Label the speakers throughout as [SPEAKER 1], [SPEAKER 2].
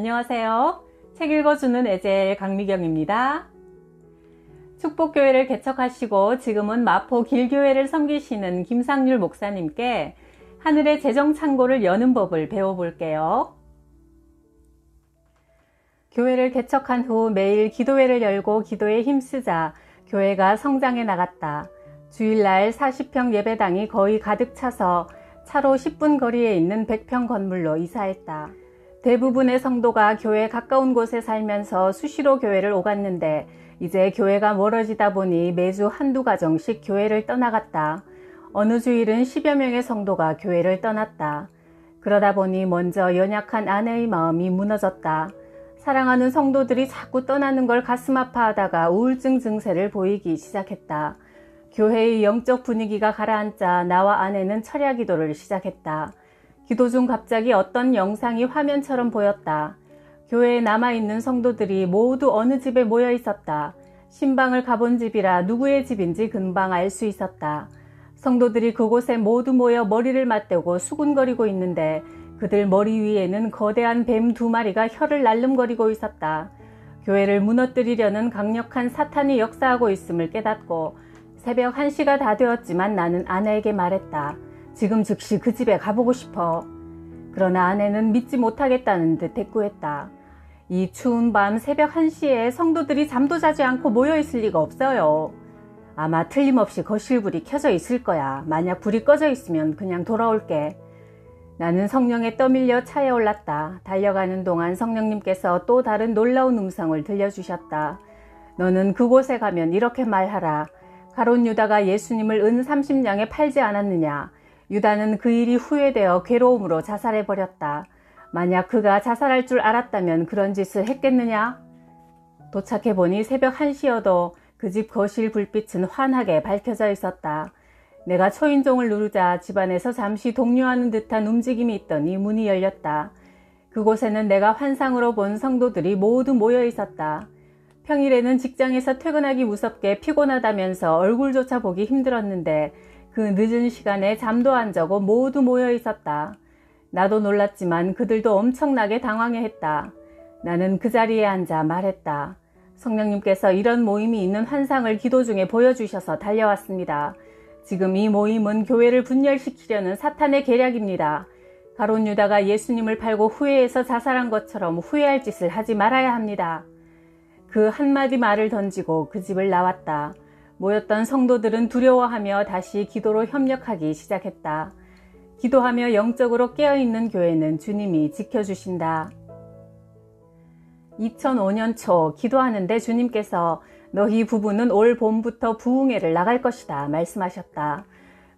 [SPEAKER 1] 안녕하세요. 책 읽어주는 에젤 강미경입니다. 축복교회를 개척하시고 지금은 마포 길교회를 섬기시는 김상률 목사님께 하늘의 재정창고를 여는 법을 배워볼게요. 교회를 개척한 후 매일 기도회를 열고 기도에 힘쓰자 교회가 성장해 나갔다. 주일날 40평 예배당이 거의 가득 차서 차로 10분 거리에 있는 100평 건물로 이사했다. 대부분의 성도가 교회에 가까운 곳에 살면서 수시로 교회를 오갔는데 이제 교회가 멀어지다 보니 매주 한두 가정씩 교회를 떠나갔다. 어느 주일은 10여 명의 성도가 교회를 떠났다. 그러다 보니 먼저 연약한 아내의 마음이 무너졌다. 사랑하는 성도들이 자꾸 떠나는 걸 가슴 아파하다가 우울증 증세를 보이기 시작했다. 교회의 영적 분위기가 가라앉자 나와 아내는 철야 기도를 시작했다. 기도 중 갑자기 어떤 영상이 화면처럼 보였다. 교회에 남아있는 성도들이 모두 어느 집에 모여 있었다. 신방을 가본 집이라 누구의 집인지 금방 알 수 있었다. 성도들이 그곳에 모두 모여 머리를 맞대고 수군거리고 있는데 그들 머리 위에는 거대한 뱀 2마리가 혀를 날름거리고 있었다. 교회를 무너뜨리려는 강력한 사탄이 역사하고 있음을 깨닫고 새벽 1시가 다 되었지만 나는 아내에게 말했다. 지금 즉시 그 집에 가보고 싶어. 그러나 아내는 믿지 못하겠다는 듯 대꾸했다. 이 추운 밤 새벽 1시에 성도들이 잠도 자지 않고 모여있을 리가 없어요. 아마 틀림없이 거실불이 켜져 있을 거야. 만약 불이 꺼져 있으면 그냥 돌아올게. 나는 성령에 떠밀려 차에 올랐다. 달려가는 동안 성령님께서 또 다른 놀라운 음성을 들려주셨다. 너는 그곳에 가면 이렇게 말하라. 가룟 유다가 예수님을 은 30냥에 팔지 않았느냐. 유다는 그 일이 후회되어 괴로움으로 자살해버렸다. 만약 그가 자살할 줄 알았다면 그런 짓을 했겠느냐? 도착해보니 새벽 1시여도 그 집 거실 불빛은 환하게 밝혀져 있었다. 내가 초인종을 누르자 집안에서 잠시 동요하는 듯한 움직임이 있더니 문이 열렸다. 그곳에는 내가 환상으로 본 성도들이 모두 모여 있었다. 평일에는 직장에서 퇴근하기 무섭게 피곤하다면서 얼굴조차 보기 힘들었는데 그 늦은 시간에 잠도 안 자고 모두 모여 있었다. 나도 놀랐지만 그들도 엄청나게 당황해했다. 나는 그 자리에 앉아 말했다. 성령님께서 이런 모임이 있는 환상을 기도 중에 보여주셔서 달려왔습니다. 지금 이 모임은 교회를 분열시키려는 사탄의 계략입니다. 가룟 유다가 예수님을 팔고 후회해서 자살한 것처럼 후회할 짓을 하지 말아야 합니다. 그 한마디 말을 던지고 그 집을 나왔다. 모였던 성도들은 두려워하며 다시 기도로 협력하기 시작했다. 기도하며 영적으로 깨어있는 교회는 주님이 지켜주신다. 2005년 초 기도하는데 주님께서 너희 부부는 올 봄부터 부흥회를 나갈 것이다 말씀하셨다.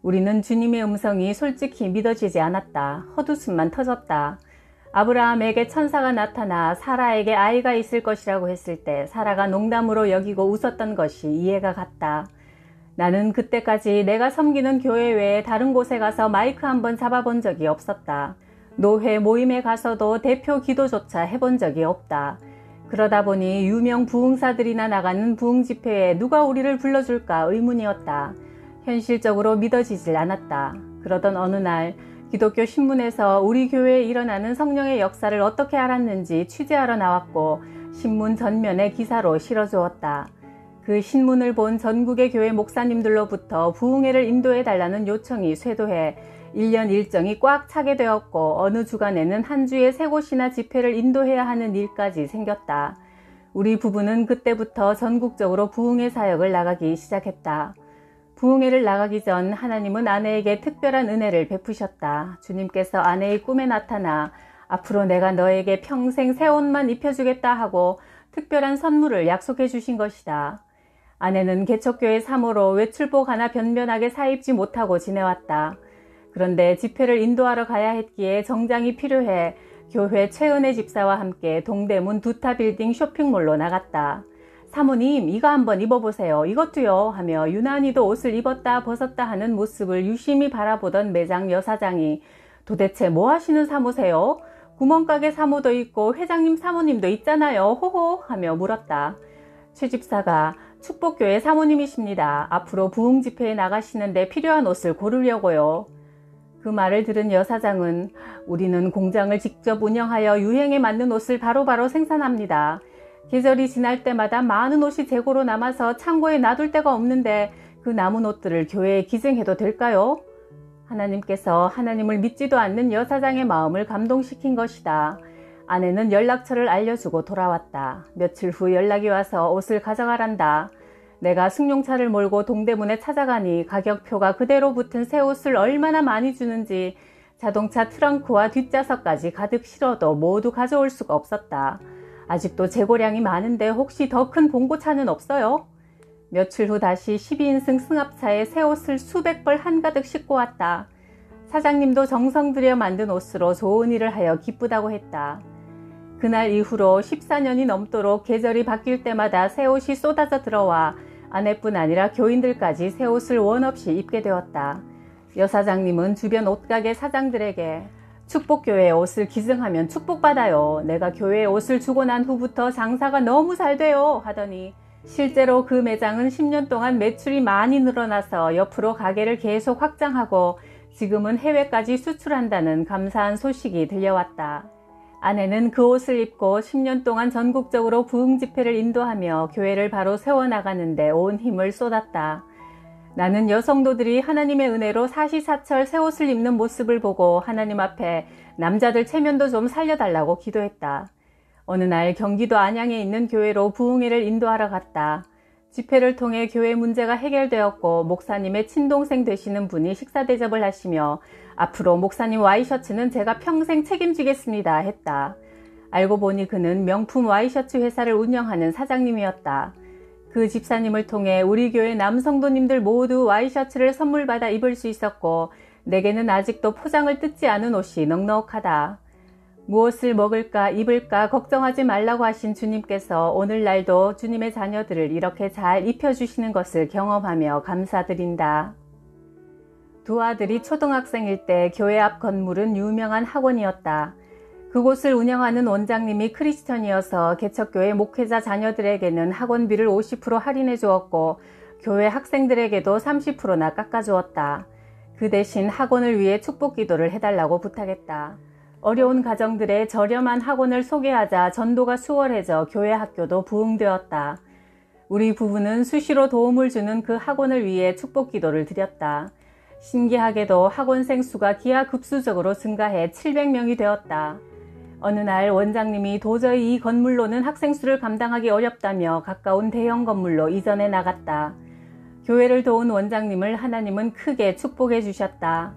[SPEAKER 1] 우리는 주님의 음성이 솔직히 믿어지지 않았다. 헛웃음만 터졌다. 아브라함에게 천사가 나타나 사라에게 아이가 있을 것이라고 했을 때 사라가 농담으로 여기고 웃었던 것이 이해가 갔다. 나는 그때까지 내가 섬기는 교회 외에 다른 곳에 가서 마이크 한번 잡아본 적이 없었다. 노회 모임에 가서도 대표 기도조차 해본 적이 없다. 그러다 보니 유명 부흥사들이나 나가는 부흥 집회에 누가 우리를 불러줄까 의문이었다. 현실적으로 믿어지질 않았다. 그러던 어느 날 기독교 신문에서 우리 교회에 일어나는 성령의 역사를 어떻게 알았는지 취재하러 나왔고 신문 전면에 기사로 실어주었다. 그 신문을 본 전국의 교회 목사님들로부터 부흥회를 인도해달라는 요청이 쇄도해 1년 일정이 꽉 차게 되었고 어느 주간에는 한 주에 3곳이나 집회를 인도해야 하는 일까지 생겼다. 우리 부부는 그때부터 전국적으로 부흥회 사역을 나가기 시작했다. 부흥회를 나가기 전 하나님은 아내에게 특별한 은혜를 베푸셨다. 주님께서 아내의 꿈에 나타나 앞으로 내가 너에게 평생 새 옷만 입혀주겠다 하고 특별한 선물을 약속해 주신 것이다. 아내는 개척교회 사모로 외출복 하나 변변하게 사입지 못하고 지내왔다. 그런데 집회를 인도하러 가야 했기에 정장이 필요해 교회 최은혜 집사와 함께 동대문 두타빌딩 쇼핑몰로 나갔다. 사모님 이거 한번 입어보세요. 이것도요 하며 유난히도 옷을 입었다 벗었다 하는 모습을 유심히 바라보던 매장 여사장이 도대체 뭐 하시는 사모세요? 구멍가게 사모도 있고 회장님 사모님도 있잖아요. 호호 하며 물었다. 최 집사가 축복교회 사모님이십니다. 앞으로 부흥집회에 나가시는데 필요한 옷을 고르려고요. 그 말을 들은 여사장은 우리는 공장을 직접 운영하여 유행에 맞는 옷을 바로바로 생산합니다. 계절이 지날 때마다 많은 옷이 재고로 남아서 창고에 놔둘 데가 없는데 그 남은 옷들을 교회에 기증해도 될까요? 하나님께서 하나님을 믿지도 않는 여사장의 마음을 감동시킨 것이다. 아내는 연락처를 알려주고 돌아왔다. 며칠 후 연락이 와서 옷을 가져가란다. 내가 승용차를 몰고 동대문에 찾아가니 가격표가 그대로 붙은 새 옷을 얼마나 많이 주는지 자동차 트렁크와 뒷좌석까지 가득 실어도 모두 가져올 수가 없었다. 아직도 재고량이 많은데 혹시 더 큰 봉고차는 없어요? 며칠 후 다시 12인승 승합차에 새 옷을 수백 벌 한가득 싣고 왔다. 사장님도 정성 들여 만든 옷으로 좋은 일을 하여 기쁘다고 했다. 그날 이후로 14년이 넘도록 계절이 바뀔 때마다 새 옷이 쏟아져 들어와 아내뿐 아니라 교인들까지 새 옷을 원 없이 입게 되었다. 여사장님은 주변 옷가게 사장들에게 축복교회에 옷을 기증하면 축복받아요. 내가 교회에 옷을 주고 난 후부터 장사가 너무 잘 돼요 하더니 실제로 그 매장은 10년 동안 매출이 많이 늘어나서 옆으로 가게를 계속 확장하고 지금은 해외까지 수출한다는 감사한 소식이 들려왔다. 아내는 그 옷을 입고 10년 동안 전국적으로 부흥 집회를 인도하며 교회를 바로 세워나가는데 온 힘을 쏟았다. 나는 여성도들이 하나님의 은혜로 사시사철 새 옷을 입는 모습을 보고 하나님 앞에 남자들 체면도 좀 살려달라고 기도했다. 어느 날 경기도 안양에 있는 교회로 부흥회를 인도하러 갔다. 집회를 통해 교회 문제가 해결되었고 목사님의 친동생 되시는 분이 식사 대접을 하시며 앞으로 목사님 와이셔츠는 제가 평생 책임지겠습니다 했다. 알고 보니 그는 명품 와이셔츠 회사를 운영하는 사장님이었다. 그 집사님을 통해 우리 교회 남성도님들 모두 와이셔츠를 선물 받아 입을 수 있었고 내게는 아직도 포장을 뜯지 않은 옷이 넉넉하다. 무엇을 먹을까 입을까 걱정하지 말라고 하신 주님께서 오늘날도 주님의 자녀들을 이렇게 잘 입혀주시는 것을 경험하며 감사드린다. 두 아들이 초등학생일 때 교회 앞 건물은 유명한 학원이었다. 그곳을 운영하는 원장님이 크리스천이어서 개척교회 목회자 자녀들에게는 학원비를 50% 할인해 주었고 교회 학생들에게도 30%나 깎아주었다. 그 대신 학원을 위해 축복 기도를 해달라고 부탁했다. 어려운 가정들의 저렴한 학원을 소개하자 전도가 수월해져 교회 학교도 부흥되었다. 우리 부부는 수시로 도움을 주는 그 학원을 위해 축복 기도를 드렸다. 신기하게도 학원생 수가 기하급수적으로 증가해 700명이 되었다. 어느 날 원장님이 도저히 이 건물로는 학생 수를 감당하기 어렵다며 가까운 대형 건물로 이전해 나갔다. 교회를 도운 원장님을 하나님은 크게 축복해 주셨다.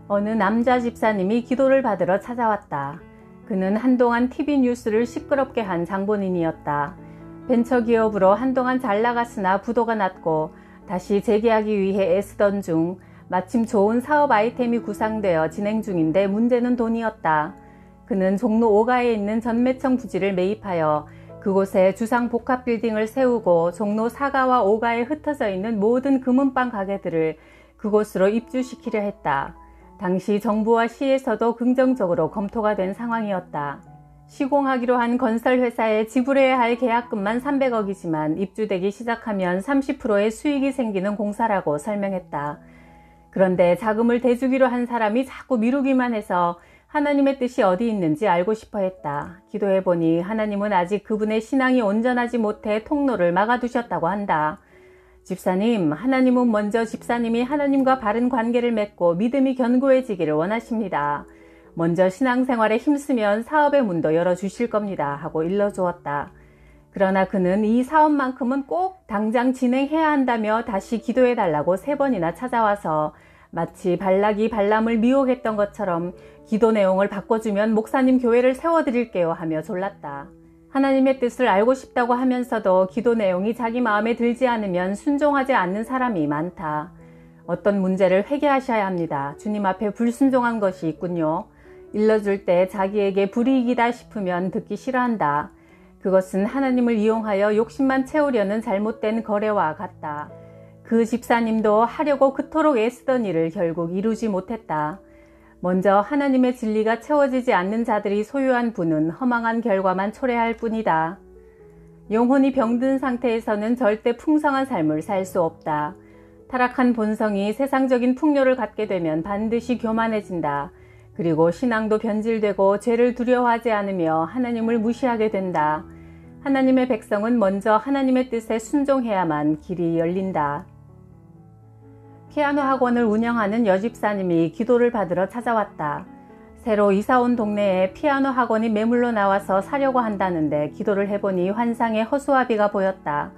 [SPEAKER 1] 어느 남자 집사님이 기도를 받으러 찾아왔다. 그는 한동안 TV 뉴스를 시끄럽게 한 장본인이었다. 벤처기업으로 한동안 잘 나갔으나 부도가 났고 다시 재기하기 위해 애쓰던 중 마침 좋은 사업 아이템이 구상되어 진행 중인데 문제는 돈이었다. 그는 종로 5가에 있는 전매청 부지를 매입하여 그곳에 주상 복합 빌딩을 세우고 종로 4가와 5가에 흩어져 있는 모든 금은방 가게들을 그곳으로 입주시키려 했다. 당시 정부와 시에서도 긍정적으로 검토가 된 상황이었다. 시공하기로 한 건설회사에 지불해야 할 계약금만 300억이지만 입주되기 시작하면 30%의 수익이 생기는 공사라고 설명했다. 그런데 자금을 대주기로 한 사람이 자꾸 미루기만 해서 하나님의 뜻이 어디 있는지 알고 싶어 했다. 기도해보니 하나님은 아직 그분의 신앙이 온전하지 못해 통로를 막아두셨다고 한다. 집사님, 하나님은 먼저 집사님이 하나님과 바른 관계를 맺고 믿음이 견고해지기를 원하십니다. 먼저 신앙생활에 힘쓰면 사업의 문도 열어주실 겁니다 하고 일러주었다. 그러나 그는 이 사업만큼은 꼭 당장 진행해야 한다며 다시 기도해달라고 3번이나 찾아와서 마치 발락이 발람을 미혹했던 것처럼 기도 내용을 바꿔주면 목사님 교회를 세워드릴게요 하며 졸랐다. 하나님의 뜻을 알고 싶다고 하면서도 기도 내용이 자기 마음에 들지 않으면 순종하지 않는 사람이 많다. 어떤 문제를 회개하셔야 합니다. 주님 앞에 불순종한 것이 있군요. 일러줄 때 자기에게 불이익이다 싶으면 듣기 싫어한다. 그것은 하나님을 이용하여 욕심만 채우려는 잘못된 거래와 같다. 그 집사님도 하려고 그토록 애쓰던 일을 결국 이루지 못했다. 먼저 하나님의 진리가 채워지지 않는 자들이 소유한 부는 허망한 결과만 초래할 뿐이다. 영혼이 병든 상태에서는 절대 풍성한 삶을 살 수 없다. 타락한 본성이 세상적인 풍요를 갖게 되면 반드시 교만해진다. 그리고 신앙도 변질되고 죄를 두려워하지 않으며 하나님을 무시하게 된다. 하나님의 백성은 먼저 하나님의 뜻에 순종해야만 길이 열린다. 피아노 학원을 운영하는 여집사님이 기도를 받으러 찾아왔다. 새로 이사온 동네에 피아노 학원이 매물로 나와서 사려고 한다는데 기도를 해보니 환상에 허수아비가 보였다.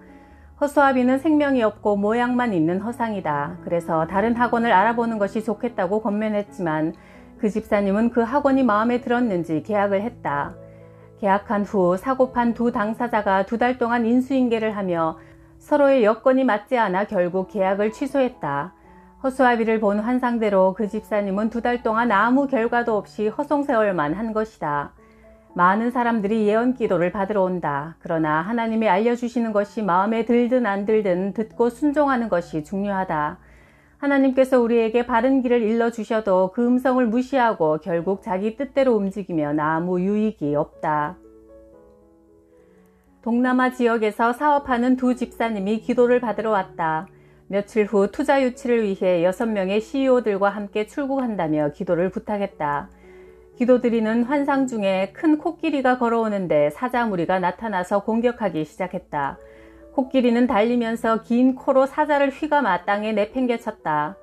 [SPEAKER 1] 허수아비는 생명이 없고 모양만 있는 허상이다. 그래서 다른 학원을 알아보는 것이 좋겠다고 권면했지만 그 집사님은 그 학원이 마음에 들었는지 계약을 했다. 계약한 후 사고판 두 당사자가 2달 동안 인수인계를 하며 서로의 여건이 맞지 않아 결국 계약을 취소했다. 허수아비를 본 환상대로 그 집사님은 2달 동안 아무 결과도 없이 허송세월만 한 것이다. 많은 사람들이 예언기도를 받으러 온다. 그러나 하나님이 알려주시는 것이 마음에 들든 안 들든 듣고 순종하는 것이 중요하다. 하나님께서 우리에게 바른 길을 일러주셔도 그 음성을 무시하고 결국 자기 뜻대로 움직이면 아무 유익이 없다. 동남아 지역에서 사업하는 두 집사님이 기도를 받으러 왔다. 며칠 후 투자 유치를 위해 6명의 CEO들과 함께 출국한다며 기도를 부탁했다. 기도드리는 환상 중에 큰 코끼리가 걸어오는데 사자 무리가 나타나서 공격하기 시작했다. 코끼리는 달리면서 긴 코로 사자를 휘감아 땅에 내팽개쳤다.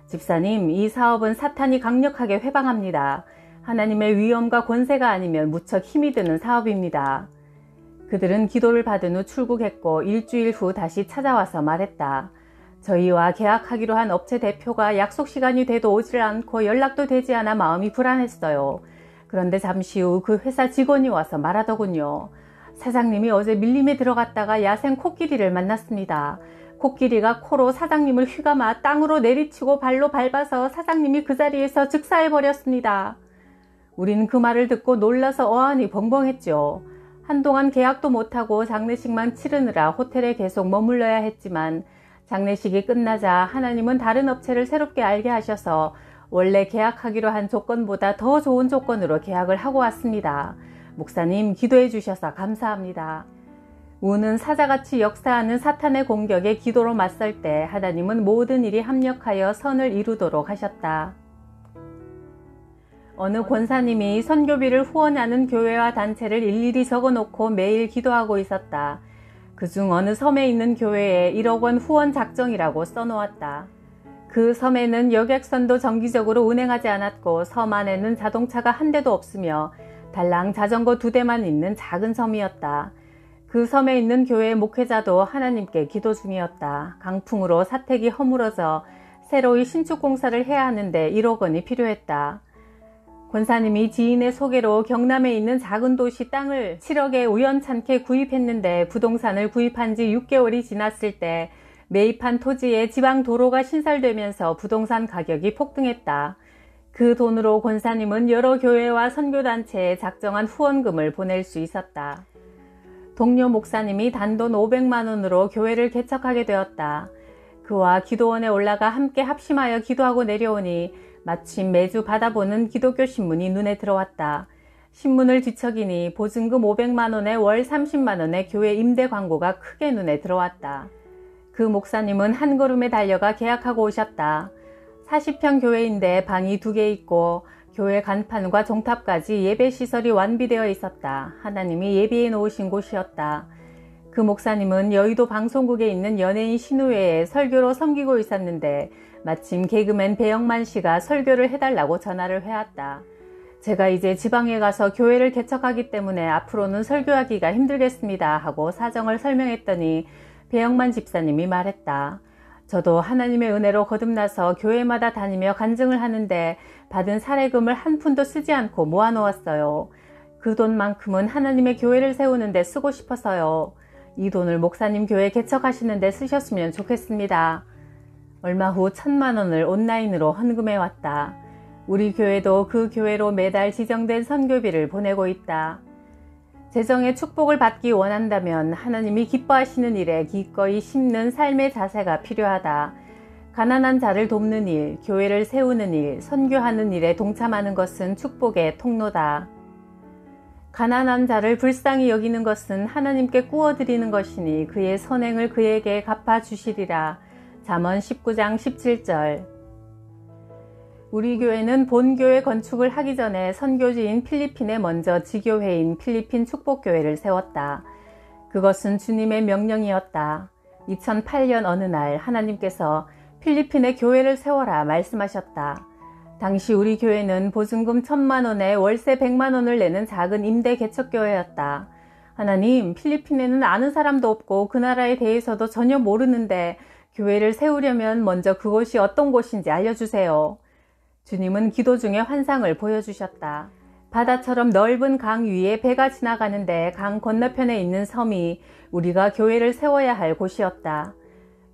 [SPEAKER 1] 집사님, 이 사업은 사탄이 강력하게 회방합니다. 하나님의 위엄과 권세가 아니면 무척 힘이 드는 사업입니다. 그들은 기도를 받은 후 출국했고 일주일 후 다시 찾아와서 말했다. 저희와 계약하기로 한 업체 대표가 약속 시간이 돼도 오질 않고 연락도 되지 않아 마음이 불안했어요. 그런데 잠시 후 그 회사 직원이 와서 말하더군요. 사장님이 어제 밀림에 들어갔다가 야생 코끼리를 만났습니다. 코끼리가 코로 사장님을 휘감아 땅으로 내리치고 발로 밟아서 사장님이 그 자리에서 즉사해버렸습니다. 우린 그 말을 듣고 놀라서 어안이 벙벙했죠. 한동안 계약도 못하고 장례식만 치르느라 호텔에 계속 머물러야 했지만 장례식이 끝나자 하나님은 다른 업체를 새롭게 알게 하셔서 원래 계약하기로 한 조건보다 더 좋은 조건으로 계약을 하고 왔습니다. 목사님, 기도해 주셔서 감사합니다. 우는 사자같이 역사하는 사탄의 공격에 기도로 맞설 때 하나님은 모든 일이 합력하여 선을 이루도록 하셨다. 어느 권사님이 선교비를 후원하는 교회와 단체를 일일이 적어놓고 매일 기도하고 있었다. 그중 어느 섬에 있는 교회에 1억 원 후원 작정이라고 써놓았다. 그 섬에는 여객선도 정기적으로 운행하지 않았고 섬 안에는 자동차가 한 대도 없으며 달랑 자전거 2대만 있는 작은 섬이었다. 그 섬에 있는 교회 목회자도 하나님께 기도 중이었다. 강풍으로 사택이 허물어져 새로이 신축 공사를 해야 하는데 1억 원이 필요했다. 권사님이 지인의 소개로 경남에 있는 작은 도시 땅을 7억에 우연찮게 구입했는데 부동산을 구입한 지 6개월이 지났을 때 매입한 토지에 지방 도로가 신설되면서 부동산 가격이 폭등했다. 그 돈으로 권사님은 여러 교회와 선교단체에 작정한 후원금을 보낼 수 있었다. 동료 목사님이 단돈 500만 원으로 교회를 개척하게 되었다. 그와 기도원에 올라가 함께 합심하여 기도하고 내려오니 마침 매주 받아보는 기독교 신문이 눈에 들어왔다. 신문을 뒤척이니 보증금 500만 원에 월 30만 원의 교회 임대 광고가 크게 눈에 들어왔다. 그 목사님은 한 걸음에 달려가 계약하고 오셨다. 40평 교회인데 방이 2개 있고 교회 간판과 종탑까지 예배시설이 완비되어 있었다. 하나님이 예비해 놓으신 곳이었다. 그 목사님은 여의도 방송국에 있는 연예인 신우회에 설교로 섬기고 있었는데 마침 개그맨 배영만 씨가 설교를 해달라고 전화를 해왔다. 제가 이제 지방에 가서 교회를 개척하기 때문에 앞으로는 설교하기가 힘들겠습니다 하고 사정을 설명했더니 배영만 집사님이 말했다. 저도 하나님의 은혜로 거듭나서 교회마다 다니며 간증을 하는데 받은 사례금을 한 푼도 쓰지 않고 모아놓았어요. 그 돈만큼은 하나님의 교회를 세우는 데 쓰고 싶어서요. 이 돈을 목사님 교회 개척하시는 데 쓰셨으면 좋겠습니다. 얼마 후 1,000만 원을 온라인으로 헌금해 왔다. 우리 교회도 그 교회로 매달 지정된 선교비를 보내고 있다. 재정의 축복을 받기 원한다면 하나님이 기뻐하시는 일에 기꺼이 심는 삶의 자세가 필요하다. 가난한 자를 돕는 일, 교회를 세우는 일, 선교하는 일에 동참하는 것은 축복의 통로다. 가난한 자를 불쌍히 여기는 것은 하나님께 꾸어드리는 것이니 그의 선행을 그에게 갚아주시리라. 잠언 19장 17절. 우리 교회는 본교회 건축을 하기 전에 선교지인 필리핀에 먼저 지교회인 필리핀 축복교회를 세웠다. 그것은 주님의 명령이었다. 2008년 어느 날 하나님께서 필리핀에 교회를 세워라 말씀하셨다. 당시 우리 교회는 보증금 1,000만 원에 월세 100만 원을 내는 작은 임대 개척교회였다. 하나님, 필리핀에는 아는 사람도 없고 그 나라에 대해서도 전혀 모르는데 교회를 세우려면 먼저 그곳이 어떤 곳인지 알려주세요. 주님은 기도 중에 환상을 보여주셨다. 바다처럼 넓은 강 위에 배가 지나가는데 강 건너편에 있는 섬이 우리가 교회를 세워야 할 곳이었다.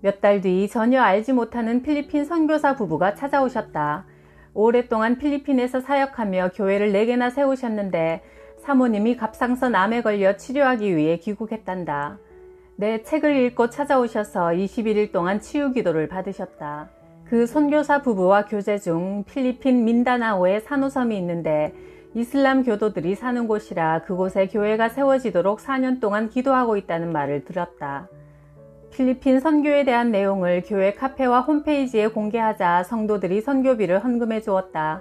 [SPEAKER 1] 몇 달 뒤 전혀 알지 못하는 필리핀 선교사 부부가 찾아오셨다. 오랫동안 필리핀에서 사역하며 교회를 4개나 세우셨는데 사모님이 갑상선 암에 걸려 치료하기 위해 귀국했단다. 내 책을 읽고 찾아오셔서 21일 동안 치유 기도를 받으셨다. 그 선교사 부부와 교제 중 필리핀 민다나오에 산호섬이 있는데 이슬람 교도들이 사는 곳이라 그곳에 교회가 세워지도록 4년 동안 기도하고 있다는 말을 들었다. 필리핀 선교에 대한 내용을 교회 카페와 홈페이지에 공개하자 성도들이 선교비를 헌금해 주었다.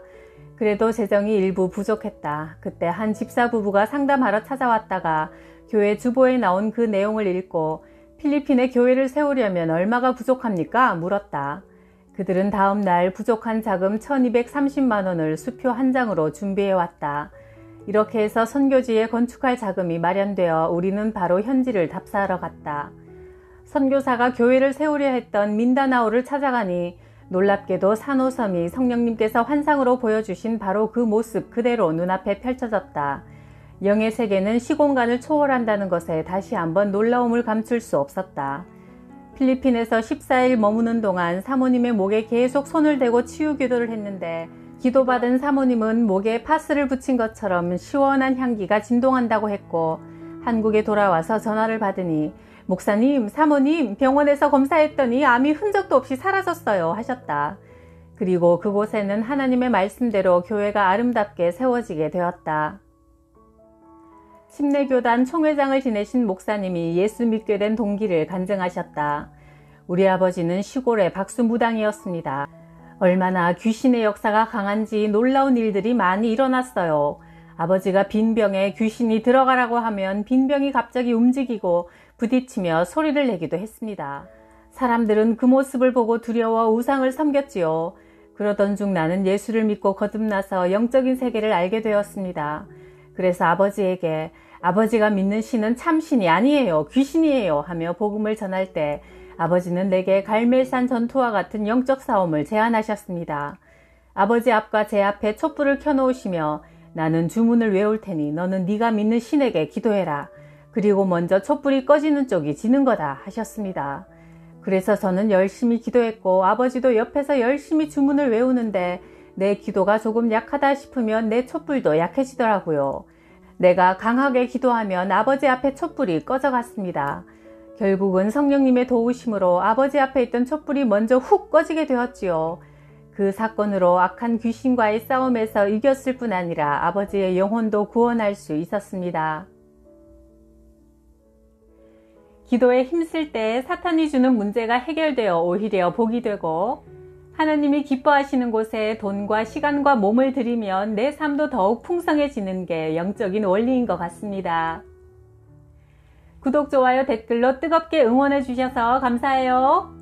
[SPEAKER 1] 그래도 재정이 일부 부족했다. 그때 한 집사 부부가 상담하러 찾아왔다가 교회 주보에 나온 그 내용을 읽고 필리핀에 교회를 세우려면 얼마가 부족합니까? 물었다. 그들은 다음 날 부족한 자금 1,230만 원을 수표 한 장으로 준비해왔다. 이렇게 해서 선교지에 건축할 자금이 마련되어 우리는 바로 현지를 답사하러 갔다. 선교사가 교회를 세우려 했던 민다나오를 찾아가니 놀랍게도 산호섬이 성령님께서 환상으로 보여주신 바로 그 모습 그대로 눈앞에 펼쳐졌다. 영의 세계는 시공간을 초월한다는 것에 다시 한번 놀라움을 감출 수 없었다. 필리핀에서 14일 머무는 동안 사모님의 목에 계속 손을 대고 치유 기도를 했는데 기도받은 사모님은 목에 파스를 붙인 것처럼 시원한 향기가 진동한다고 했고 한국에 돌아와서 전화를 받으니 목사님, 사모님 병원에서 검사했더니 암이 흔적도 없이 사라졌어요 하셨다. 그리고 그곳에는 하나님의 말씀대로 교회가 아름답게 세워지게 되었다. 침례교단 총회장을 지내신 목사님이 예수 믿게 된 동기를 간증하셨다. 우리 아버지는 시골의 박수무당이었습니다. 얼마나 귀신의 역사가 강한지 놀라운 일들이 많이 일어났어요. 아버지가 빈병에 귀신이 들어가라고 하면 빈병이 갑자기 움직이고 부딪히며 소리를 내기도 했습니다. 사람들은 그 모습을 보고 두려워 우상을 섬겼지요. 그러던 중 나는 예수를 믿고 거듭나서 영적인 세계를 알게 되었습니다. 그래서 아버지에게 아버지가 믿는 신은 참신이 아니에요. 귀신이에요 하며 복음을 전할 때 아버지는 내게 갈멜산 전투와 같은 영적 싸움을 제안하셨습니다. 아버지 앞과 제 앞에 촛불을 켜놓으시며 나는 주문을 외울 테니 너는 네가 믿는 신에게 기도해라. 그리고 먼저 촛불이 꺼지는 쪽이 지는 거다 하셨습니다. 그래서 저는 열심히 기도했고 아버지도 옆에서 열심히 주문을 외우는데 내 기도가 조금 약하다 싶으면 내 촛불도 약해지더라고요. 내가 강하게 기도하면 아버지 앞에 촛불이 꺼져갔습니다. 결국은 성령님의 도우심으로 아버지 앞에 있던 촛불이 먼저 훅 꺼지게 되었지요. 그 사건으로 악한 귀신과의 싸움에서 이겼을 뿐 아니라 아버지의 영혼도 구원할 수 있었습니다. 기도에 힘쓸 때 사탄이 주는 문제가 해결되어 오히려 복이 되고 하나님이 기뻐하시는 곳에 돈과 시간과 몸을 들이면 내 삶도 더욱 풍성해지는 게 영적인 원리인 것 같습니다. 구독, 좋아요, 댓글로 뜨겁게 응원해 주셔서 감사해요.